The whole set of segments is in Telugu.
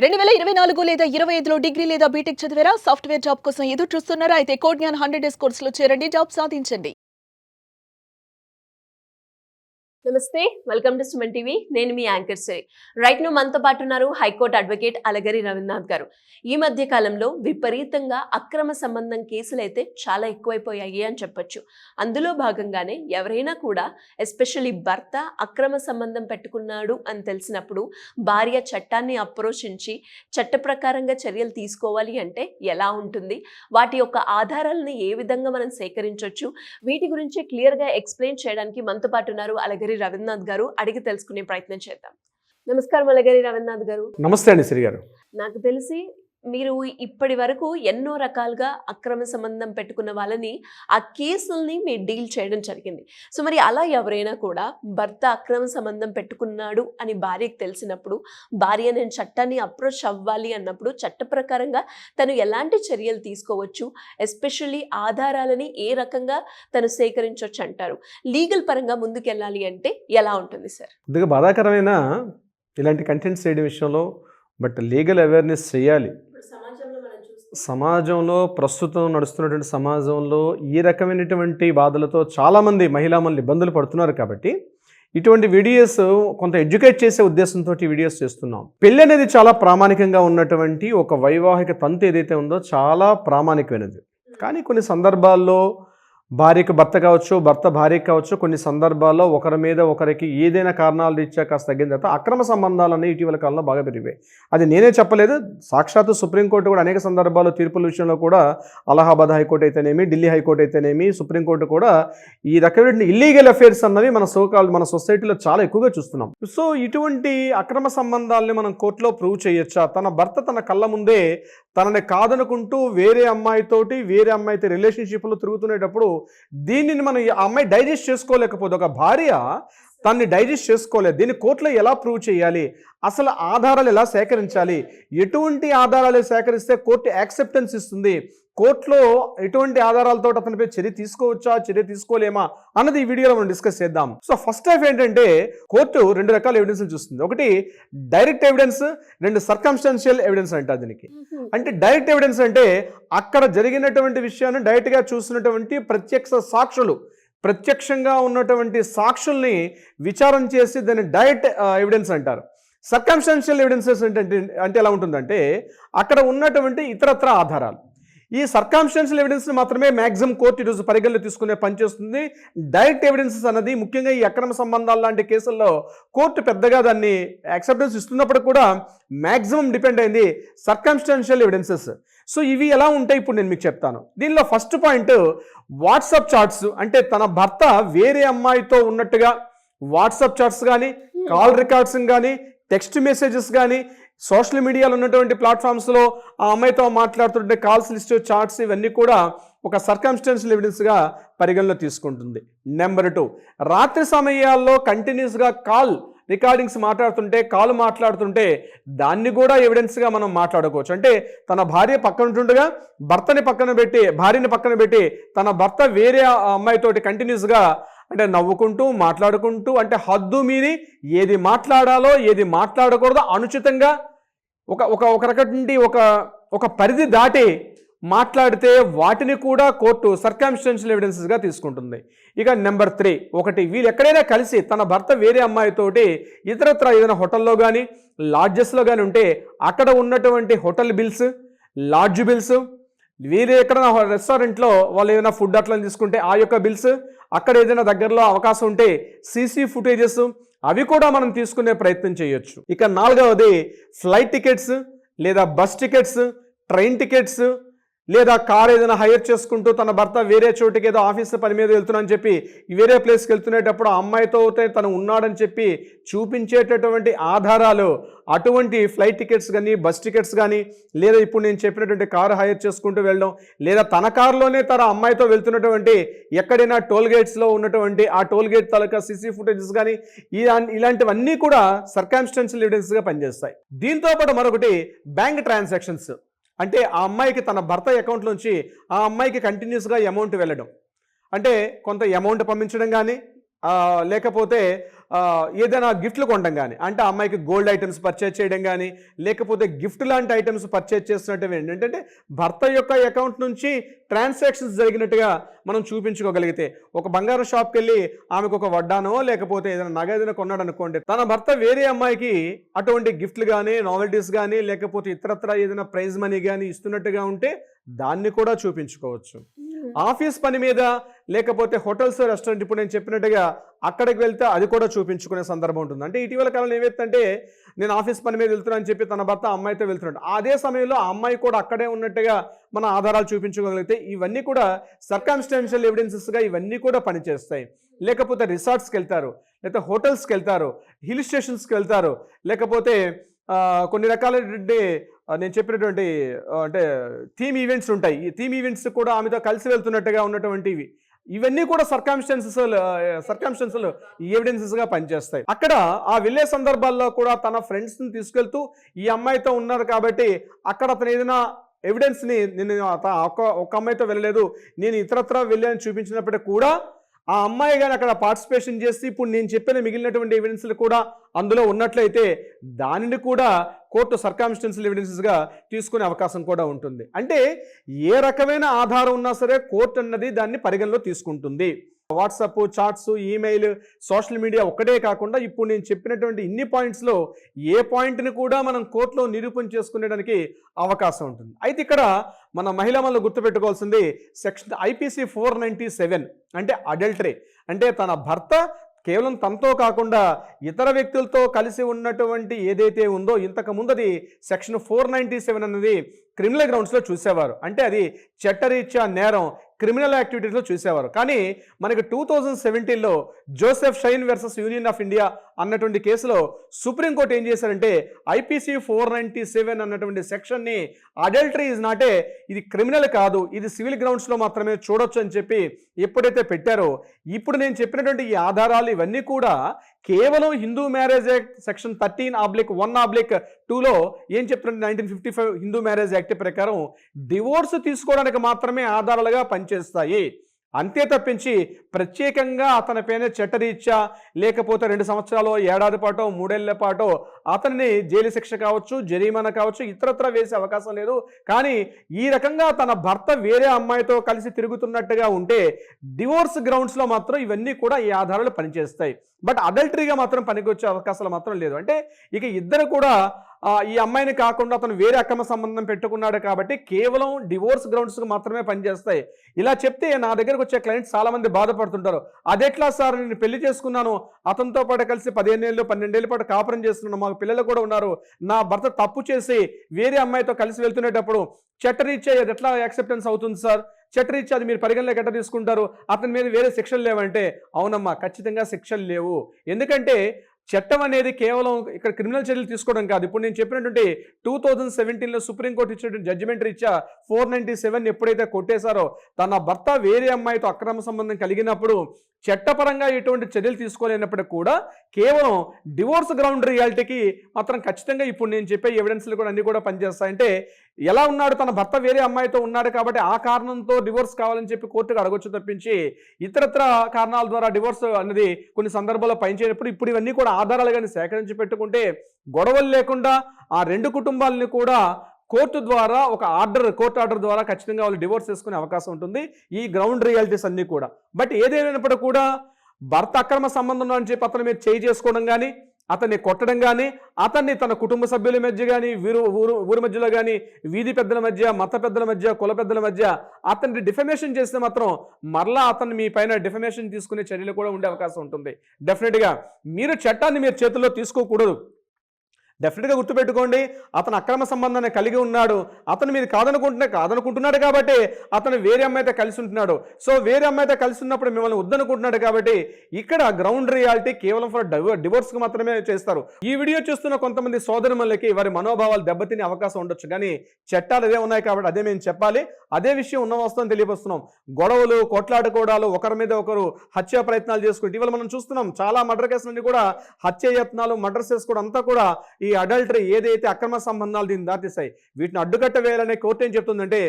2024 లేదా 25లో డిగ్రీ లేదా బీటెక్ చదివారా? సాఫ్ట్‌వేర్ జాబ్ కోసం ఎదురు చూస్తున్నారా? అయితే కోడ్ జ్ఞాన్ 100 డేస్ కోర్సులో చేరండి. జాబ్ సాధించండి. నమస్తే, వెల్కమ్ టు సుమన్ టీవీ. నేను మీ యాంకర్ శ్రీ. రైట్ ను మనతో పాటు ఉన్నారు హైకోర్టు అడ్వకేట్ అలగరి రవీంద్రనాథ్ గారు. ఈ మధ్య కాలంలో విపరీతంగా అక్రమ సంబంధం కేసులు అయితే చాలా ఎక్కువైపోయాయి అని చెప్పొచ్చు. అందులో భాగంగానే ఎవరైనా కూడా ఎస్పెషల్లీ భర్త అక్రమ సంబంధం పెట్టుకున్నాడు అని తెలిసినప్పుడు భార్య చట్టాన్ని అప్రోచించి చట్ట ప్రకారంగా చర్యలు తీసుకోవాలి అంటే ఎలా ఉంటుంది, వాటి యొక్క ఆధారాలను ఏ విధంగా మనం సేకరించవచ్చు, వీటి గురించి క్లియర్గా ఎక్స్ప్లెయిన్ చేయడానికి మనతో పాటు ఉన్నారు అలగరి రవీంద్రనాథ్ గారు. అడిగి తెలుసుకునే ప్రయత్నం చేద్దాం. నమస్కారం అలగరి రవీంద్రనాథ్ గారు. నమస్తే అండి శ్రీ గారు. నాకు తెలిసి మీరు ఇప్పటి వరకు ఎన్నో రకాలుగా అక్రమ సంబంధం పెట్టుకున్న వాళ్ళని ఆ కేసుల్ని మీరు డీల్ చేయడం జరిగింది. సో మరి అలా ఎవరైనా కూడా భర్త అక్రమ సంబంధం పెట్టుకున్నాడు అని భార్యకు తెలిసినప్పుడు భార్య నేను చట్టాన్ని అప్రోచ్ అవ్వాలి అన్నప్పుడు చట్ట ప్రకారంగా తను ఎలాంటి చర్యలు తీసుకోవచ్చు, ఎస్పెషల్లీ ఆధారాలని ఏ రకంగా తను సేకరించవచ్చు అంటారు? లీగల్ పరంగా ముందుకెళ్ళాలి అంటే ఎలా ఉంటుంది సార్? కొద్దిగా బాధాకరమైన ఇలాంటి కంటెంట్స్ చేయడం విషయంలో బట్ లీగల్ అవేర్నెస్ చేయాలి. సమాజంలో ప్రస్తుతం నడుస్తున్నటువంటి సమాజంలో ఈ రకమైనటువంటి బాధలతో చాలామంది మహిళామణులు ఇబ్బందులు పడుతున్నారు కాబట్టి ఇటువంటి వీడియోస్ కొంత ఎడ్యుకేట్ చేసే ఉద్దేశంతో వీడియోస్ చేస్తున్నాం. పెళ్ళి అనేది చాలా ప్రామాణికంగా ఉన్నటువంటి ఒక వైవాహిక తంతు ఏదైతే ఉందో చాలా ప్రామాణికమైనది. కానీ కొన్ని సందర్భాల్లో భార్యకు భర్త కావచ్చు, భర్త భార్యకు కావచ్చు, కొన్ని సందర్భాల్లో ఒకరి మీద ఒకరికి ఏదైనా కారణాలు రీత్యా కాస్త తగ్గిన తర్వాత అక్రమ సంబంధాలన్నీ ఇటీవల కాలంలో బాగా పెరిగాయి. అది నేనే చెప్పలేదు, సాక్షాత్తు సుప్రీంకోర్టు కూడా అనేక సందర్భాల్లో తీర్పుల విషయంలో కూడా అలహాబాద్ హైకోర్టు అయితేనేమి, ఢిల్లీ హైకోర్టు అయితేనేమి, సుప్రీంకోర్టు కూడా ఈ రకమైన ఇల్లీగల్ అఫేర్స్ అన్నవి మన సొసైటీలో చాలా ఎక్కువగా చూస్తున్నాం. సో ఇటువంటి అక్రమ సంబంధాలని మనం కోర్టులో ప్రూవ్ చేయొచ్చా? తన భర్త తన కళ్ళ ముందే తనని కాదనుకుంటూ వేరే అమ్మాయితో రిలేషన్షిప్లో తిరుగుతునేటప్పుడు దీనిని మనం ఆ అమ్మాయి డైజెస్ట్ చేసుకోలేకపోతే, ఒక భార్య తన్ని డైజెస్ట్ చేసుకోలేదు, దీన్ని కోర్టులో ఎలా ప్రూవ్ చేయాలి, అసలు ఆధారాలు ఎలా సేకరించాలి, ఎటువంటి ఆధారాలు సేకరిస్తే కోర్టు యాక్సెప్టెన్స్ ఇస్తుంది, కోర్టులో ఎటువంటి ఆధారాలతో అతనిపై చర్య తీసుకోవచ్చా, చర్య తీసుకోలేమా అన్నది ఈ వీడియోలో మనం డిస్కస్ చేద్దాం. సో ఫస్ట్ హాఫ్ ఏంటంటే కోర్టు రెండు రకాల ఎవిడెన్స్ చూస్తుంది. ఒకటి డైరెక్ట్ ఎవిడెన్స్, రెండు సర్కమ్స్టాన్షియల్ ఎవిడెన్స్ అంటారు దీనికి. అంటే డైరెక్ట్ ఎవిడెన్స్ అంటే అక్కడ జరిగినటువంటి విషయాన్ని డైరెక్ట్గా చూసినటువంటి ప్రత్యక్షంగా ఉన్నటువంటి సాక్షుల్ని విచారణ చేసి దాన్ని డైరెక్ట్ ఎవిడెన్స్ అంటారు. సర్కమ్స్టాన్షియల్ ఎవిడెన్సెస్ అంటే ఎలా ఉంటుందంటే అక్కడ ఉన్నటువంటి ఇతరత్ర ఆధారాలు. ఈ సర్కమ్స్టాన్షియల్ ఎవిడెన్స్ని మాత్రమే మ్యాక్సిమం కోర్టు ఈరోజు పరిగణలో తీసుకునే పనిచేస్తుంది. డైరెక్ట్ ఎవిడెన్సెస్ అన్నది ముఖ్యంగా ఈ అక్రమ సంబంధాలు లాంటి కేసుల్లో కోర్టు పెద్దగా దాన్ని యాక్సెప్టెన్స్ ఇస్తున్నప్పుడు కూడా మ్యాక్సిమం డిపెండ్ అయింది సర్కమ్స్టాన్షియల్ ఎవిడెన్సెస్. సో ఇవి ఎలా ఉంటాయి ఇప్పుడు నేను మీకు చెప్తాను. దీనిలో ఫస్ట్ పాయింట్ వాట్సాప్ చాట్స్. అంటే తన భర్త వేరే అమ్మాయితో ఉన్నట్టుగా వాట్సాప్ చాట్స్ కానీ, కాల్ రికార్డ్స్ కానీ, టెక్స్ట్ మెసేజెస్ కానీ, సోషల్ మీడియాలో ఉన్నటువంటి ప్లాట్ఫామ్స్లో ఆ అమ్మాయితో మాట్లాడుతుంటే కాల్స్ లిస్ట్, చాట్స్ ఇవన్నీ కూడా ఒక సర్కమ్స్టాన్షియల్ ఎవిడెన్స్గా పరిగణలో తీసుకుంటుంది. నెంబర్ 2, రాత్రి సమయాల్లో కంటిన్యూస్గా కాల్ రికార్డింగ్స్ మాట్లాడుతుంటే దాన్ని కూడా ఎవిడెన్స్గా మనం మాట్లాడుకోవచ్చు. అంటే తన భార్య పక్కన ఉంటుండగా భార్యని పక్కన పెట్టి తన భర్త వేరే అమ్మాయితోటి కంటిన్యూస్గా అంటే నవ్వుకుంటూ మాట్లాడుకుంటూ, అంటే హద్దు మీరి ఏది మాట్లాడాలో ఏది మాట్లాడకూడదో అనుచితంగా ఒక రకం నుండి ఒక పరిధి దాటి మాట్లాడితే వాటిని కూడా కోర్టు సర్కమ్స్టాన్షియల్ ఎవిడెన్సెస్గా తీసుకుంటుంది. ఇక నెంబర్ 3, ఒకటి వీళ్ళు ఎక్కడైనా కలిసి తన భర్త వేరే అమ్మాయితోటి ఇతరత్ర ఏదైనా హోటల్లో కానీ లాడ్జెస్లో కానీ ఉంటే అక్కడ ఉన్నటువంటి హోటల్ బిల్స్, లాడ్జ్ బిల్స్, వీరు ఎక్కడైనా రెస్టారెంట్లో వాళ్ళు ఏదైనా ఫుడ్ అట్లా తీసుకుంటే ఆ యొక్క బిల్స్, అక్కడ ఏదైనా దగ్గరలో అవకాశం ఉంటే సీసీ ఫుటేజెస్ అవి కూడా మనం తీసుకునే ప్రయత్నం చేయొచ్చు. ఇక 4వది ఫ్లైట్ టికెట్స్ లేదా బస్ టికెట్స్, ట్రైన్ టికెట్స్, లేదా కార్ ఏదైనా హైర్ చేసుకుంటూ తన భర్త వేరే చోటికి ఏదో ఆఫీస్ పని మీద వెళ్తున్నానని చెప్పి వేరే ప్లేస్కి వెళ్తునేటప్పుడు ఆ అమ్మాయితో తను ఉన్నాడని చెప్పి చూపించేటటువంటి ఆధారాలు, అటువంటి ఫ్లైట్ టికెట్స్ కానీ బస్ టికెట్స్ కానీ, లేదా ఇప్పుడు నేను చెప్పినటువంటి కారు హైర్ చేసుకుంటూ వెళ్ళడం, లేదా తన కారులోనే తన అమ్మాయితో వెళ్తున్నటువంటి ఎక్కడైనా టోల్ గేట్స్లో ఉన్నటువంటి ఆ టోల్ గేట్ తాలూకా సీసీ ఫుటేజెస్ కానీ ఇలాంటివన్నీ కూడా సర్కమ్స్టాన్షియల్ ఎవిడెన్స్గా పనిచేస్తాయి. దీంతో పాటు మరొకటి బ్యాంక్ ట్రాన్సాక్షన్స్. అంటే ఆ అమ్మాయికి తన భర్త అకౌంట్ నుంచి ఆ అమ్మాయికి కంటిన్యూస్గా అమౌంట్ వెళ్ళడం, అంటే కొంత అమౌంట్ పంపించడం కానీ, లేకపోతే ఏదైనా గిఫ్ట్లు కొనడం కానీ, అంటే ఆ అమ్మాయికి గోల్డ్ ఐటమ్స్ పర్చేజ్ చేయడం కానీ, లేకపోతే గిఫ్ట్ లాంటి ఐటమ్స్ పర్చేజ్ చేస్తున్నట్టు ఏంటంటే భర్త యొక్క అకౌంట్ నుంచి ట్రాన్సాక్షన్స్ జరిగినట్టుగా మనం చూపించుకోగలిగితే, ఒక బంగారం షాప్కి వెళ్ళి ఆమెకు ఒక వడ్డానో లేకపోతే ఏదైనా నగ ఏదైనా కొన్నాడు అనుకోండి, తన భర్త వేరే అమ్మాయికి అటువంటి గిఫ్ట్లు కానీ, నావెల్టీస్ కానీ, లేకపోతే ఇతరత్ర ఏదైనా ప్రైజ్ మనీ కానీ ఇస్తున్నట్టుగా ఉంటే దాన్ని కూడా చూపించుకోవచ్చు. ఆఫీస్ పని మీద, లేకపోతే హోటల్స్, రెస్టారెంట్, ఇప్పుడు నేను చెప్పినట్టుగా అక్కడికి వెళ్తే అది కూడా చూపించుకునే సందర్భం ఉంటుంది. అంటే ఇటీవల కాలంలో ఏమైందంటే, నేను ఆఫీస్ పని మీద వెళ్తున్నా అని చెప్పి తన భర్త అమ్మాయితో వెళ్తున్నాడు, అదే సమయంలో ఆ అమ్మాయి కూడా అక్కడే ఉన్నట్టుగా మన ఆధారాలు చూపించుకోగలిగితే ఇవన్నీ కూడా సర్కమ్స్టాన్షియల్ ఎవిడెన్సెస్గా ఇవన్నీ కూడా పనిచేస్తాయి. లేకపోతే రిసార్ట్స్కి వెళ్తారు, లేకపోతే హోటల్స్కి వెళ్తారు, హిల్ స్టేషన్స్కి వెళ్తారు, లేకపోతే కొన్ని రకాలైనటువంటి నేను చెప్పినటువంటి అంటే థీమ్ ఈవెంట్స్ ఉంటాయి. ఈ థీమ్ ఈవెంట్స్ కూడా ఆమెతో కలిసి వెళ్తున్నట్టుగా ఉన్నటువంటివి ఇవన్నీ కూడా సర్కమ్స్టాన్సెస్ ఎవిడెన్సెస్గా పనిచేస్తాయి. అక్కడ ఆ వెళ్ళే సందర్భాల్లో కూడా తన ఫ్రెండ్స్ని తీసుకెళ్తూ ఈ అమ్మాయితో ఉన్నారు కాబట్టి అక్కడ అతను ఏదైనా ఎవిడెన్స్ని, నేను ఒక అమ్మాయితో వెళ్ళలేదు, నేను ఇతరత్ర వెళ్ళాను చూపించినప్పటికీ కూడా ఆ అమ్మాయి కానీ అక్కడ పార్టిసిపేషన్ చేసి ఇప్పుడు నేను చెప్పిన మిగిలినటువంటి ఎవిడెన్స్లు కూడా అందులో ఉన్నట్లయితే దానిని కూడా కోర్టు సర్కమ్స్టాన్షియల్ ఎవిడెన్సెస్గా తీసుకునే అవకాశం కూడా ఉంటుంది. అంటే ఏ రకమైన ఆధారం ఉన్నా సరే కోర్టు అన్నది దాన్ని పరిగణలో తీసుకుంటుంది. WhatsApp, chats, email, social media ఒక్కటే కాకుండా ఇప్పుడు నేను చెప్పినటువంటి ఇన్ని పాయింట్స్లో ఏ పాయింట్ని కూడా మనం కోర్టులో నిరూపణ చేసుకునేడానికి అవకాశం ఉంటుంది. అయితే ఇక్కడ మన మహిళలు గుర్తుపెట్టుకోవాల్సింది సెక్షన్ IPC 497 అంటే అడల్టరీ. అంటే తన భర్త కేవలం తనతో కాకుండా ఇతర వ్యక్తులతో కలిసి ఉన్నటువంటి ఏదైతే ఉందో, ఇంతకు ముందది సెక్షన్ 497 అనేది క్రిమినల్ గ్రౌండ్స్లో చూసేవారు, అంటే అది చట్టరీత్యా నేరం, క్రిమినల్ యాక్టివిటీస్లో చూసేవారు. కానీ మనకి 2017లో Joseph Shine versus union of India అన్నటువంటి కేసులో సుప్రీంకోర్టు ఏం చేశారంటే IPC 497 అన్నటువంటి సెక్షన్ని అడల్టరీ ఇస్ నాటే, ఇది క్రిమినల్ కాదు, ఇది సివిల్ గ్రౌండ్స్లో మాత్రమే చూడొచ్చు అని చెప్పి ఎప్పుడైతే పెట్టారో, ఇప్పుడు నేను చెప్పినటువంటి ఈ ఆధారాలు ఇవన్నీ కూడా కేవలం హిందూ మ్యారేజ్ యాక్ట్ సెక్షన్ 13(1)(2లో ఏం చెప్తున్నారు, 1955 హిందూ మ్యారేజ్ యాక్ట్ ప్రకారం డివోర్స్ తీసుకోవడానికి మాత్రమే ఆధారాలుగా పనిచేస్తాయి. అంతే తప్పించి ప్రత్యేకంగా అతని పైన చట్టరీత్యా లేకపోతే 2 సంవత్సరాలు, ఏడాది పాటో, 3 ఏళ్ల పాటో అతన్ని జైలు శిక్ష కావచ్చు, జరిమానా కావచ్చు, ఇతరత్ర వేసే అవకాశం లేదు. కానీ ఈ రకంగా తన భర్త వేరే అమ్మాయితో కలిసి తిరుగుతున్నట్టుగా ఉంటే డివోర్స్ గ్రౌండ్స్లో మాత్రం ఇవన్నీ కూడా ఈ ఆధారాలు పనిచేస్తాయి. బట్ అడల్టరీగా మాత్రం పనికొచ్చే అవకాశాలు మాత్రం లేదు. అంటే ఇక ఇద్దరు కూడా ఈ అమ్మాయిని కాకుండా అతను వేరే అక్రమ సంబంధం పెట్టుకున్నాడు కాబట్టి కేవలం డివోర్స్ గ్రౌండ్స్కి మాత్రమే పనిచేస్తాయి. ఇలా చెప్తే నా దగ్గరకు వచ్చే క్లయింట్స్ చాలామంది బాధపడుతుంటారు. అదెట్లా సార్, నేను పెళ్లి చేసుకున్నాను, అతనితో పాటు కలిసి 15 ఏళ్ళు 12 ఏళ్ళ పాటు కాపురం చేస్తున్నాను, మాకు పిల్లలు కూడా ఉన్నారు, నా భర్త తప్పు చేసి వేరే అమ్మాయితో కలిసి వెళ్తున్నప్పుడు చట్టరీత్యా అది ఎట్లా యాక్సెప్టెన్స్ అవుతుంది సార్, చట్టరీత్యా అది మీరు పరిగణలోకి ఎట్లా తీసుకుంటారు, అతని మీద వేరే శిక్షలు లేవంటే అవునమ్మా, ఖచ్చితంగా శిక్షలు లేవు. ఎందుకంటే చట్టం అనేది కేవలం ఇక్కడ క్రిమినల్ చర్యలు తీసుకోవడం కాదు. ఇప్పుడు నేను చెప్పినటువంటి 2017లో సుప్రీంకోర్టు ఇచ్చినటువంటి జడ్జిమెంట్ రీత్యా 497 ఎప్పుడైతే కొట్టేశారో, తన భర్త వేరే అమ్మాయితో అక్రమ సంబంధం కలిగినప్పుడు చట్టపరంగా ఎటువంటి చర్యలు తీసుకోలేనప్పటికీ కూడా కేవలం డివోర్స్ గ్రౌండ్ రియాలిటీకి మాత్రం ఖచ్చితంగా ఇప్పుడు నేను చెప్పే ఎవిడెన్స్లు కూడా అన్ని కూడా పనిచేస్తాయంటే, ఎలా ఉన్నాడు, తన భర్త వేరే అమ్మాయితో ఉన్నాడు కాబట్టి ఆ కారణంతో డివోర్స్ కావాలని చెప్పి కోర్టుకు అడగొచ్చు తప్పించి ఇతరత్ర కారణాల ద్వారా డివోర్స్ అనేది కొన్ని సందర్భాల్లో పనిచేయనప్పుడు ఇప్పుడు ఇవన్నీ కూడా ఆధారాలు కానీ సేకరించి పెట్టుకుంటే గొడవలు లేకుండా ఆ 2 కుటుంబాలని కూడా కోర్టు ద్వారా ఒక కోర్టు ఆర్డర్ ద్వారా ఖచ్చితంగా వాళ్ళు డివోర్స్ చేసుకునే అవకాశం ఉంటుంది, ఈ గ్రౌండ్ రియాలిటీస్ అన్నీ కూడా. బట్ ఏదేమైనప్పుడు కూడా భర్త అక్రమ సంబంధం అని చెప్పి అతని మీద చేయి చేసుకోవడం కానీ, అతన్ని కొట్టడం కానీ, అతన్ని తన కుటుంబ సభ్యుల మధ్య కానీ, ఊరి మధ్యలో కానీ, వీధి పెద్దల మధ్య, మత పెద్దల మధ్య, కుల పెద్దల మధ్య అతన్ని డిఫమేషన్ చేస్తే మాత్రం మరలా అతన్ని మీ పైన డిఫమేషన్ తీసుకునే చర్యలు కూడా ఉండే అవకాశం ఉంటుంది. డెఫినెట్గా మీరు చట్టాన్ని మీరు చేతుల్లో తీసుకోకూడదు. డెఫినెట్గా గుర్తుపెట్టుకోండి, అతను అక్రమ సంబంధాన్ని కలిగి ఉన్నాడు, అతను మీరు కాదనుకుంటున్నాడు కాబట్టి అతను వేరే అమ్మాయితో కలిసి ఉంటున్నాడు. సో వేరే అమ్మాయితో కలిసి ఉన్నప్పుడు మిమ్మల్ని వద్దనుకుంటున్నాడు కాబట్టి ఇక్కడ గ్రౌండ్ రియాలిటీ కేవలం ఫర్ డివోర్స్కి మాత్రమే చేస్తారు. ఈ వీడియో చూస్తున్న కొంతమంది సోదరులకి వారి మనోభావాలు దెబ్బతినే అవకాశం ఉండొచ్చు, కానీ చట్టాలు అదే ఉన్నాయి కాబట్టి అదే మేము చెప్పాలి, అదే విషయం ఉన్న వస్తుందని తెలియపరుస్తున్నాం. గొడవలు, కొట్లాడుకోవడాలు, ఒకరి మీద ఒకరు హత్య ప్రయత్నాలు చేసుకుంటే ఇవాళ మనం చూస్తున్నాం చాలా మర్డర్ కేసులన్నీ కూడా హత్య యత్నాలు, మర్డర్స్ చేసుకోవడం అంతా కూడా ఈ అడల్టరీ ఏదైతే అక్రమ సంబంధాలు దీన్ని దాటిస్తాయి వీటిని అడ్డుకట్ట వేయాలనే కోర్టు ఏం చెప్తుందంటే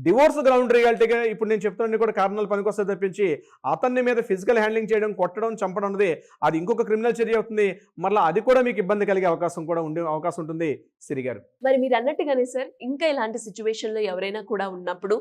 డివోర్స్ గ్రౌండ్ రియాలిటీగా ఇప్పుడు నేను చెప్తున్న కూడా కారణాలు పనికొస్తే తప్పించి అతన్ని మీద ఫిజికల్ హ్యాండ్లింగ్ చేయడం, కొట్టడం, చంపడం అనేది అది ఇంకొక క్రిమినల్ చర్య అవుతుంది. మరలా అది కూడా మీకు ఇబ్బంది కలిగే అవకాశం కూడా ఉండే అవకాశం ఉంటుంది సిరి గారు. మరి మీరు అన్నట్టుగానే సార్, ఇంకా ఇలాంటి సిచ్యువేషన్లో ఎవరైనా కూడా ఉన్నప్పుడు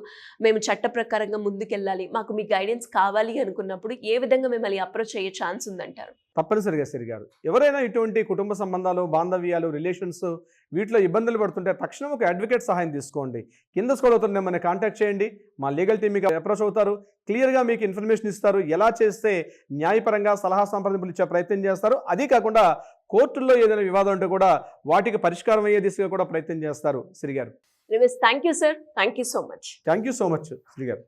మేము చట్ట ప్రకారంగా ముందుకెళ్ళాలి, మాకు మీ గైడెన్స్ కావాలి అనుకున్నప్పుడు ఏ విధంగా మిమ్మల్ని అప్రోచ్ అయ్యే ఛాన్స్ ఉందంటారు? తప్పనిసరిగా సిరి గారు, ఎవరైనా ఇటువంటి కుటుంబ సంబంధాలు, బాంధవ్యాలు, రిలేషన్స్ వీటిలో ఇబ్బందులు పడుతుంటే తక్షణం ఒక అడ్వకేట్ సహాయం తీసుకోండి. కింద స్క్రోల్ అవుతుంది నెంబర్ని కాంటాక్ట్ చేయండి. మా లీగల్ టీమ్ మీకు అప్రోచ్ అవుతారు, క్లియర్గా మీకు ఇన్ఫర్మేషన్ ఇస్తారు, ఎలా చేస్తే న్యాయపరంగా సలహా సంప్రదింపులు ఇచ్చే ప్రయత్నం చేస్తారు. అది కాకుండా కోర్టుల్లో ఏదైనా వివాదం ఉంటే కూడా వాటికి పరిష్కారం అయ్యే దిశగా కూడా ప్రయత్నం చేస్తారు సిరి గారు. Thank you sir, thank you so much. Thank you so much Sri గారు.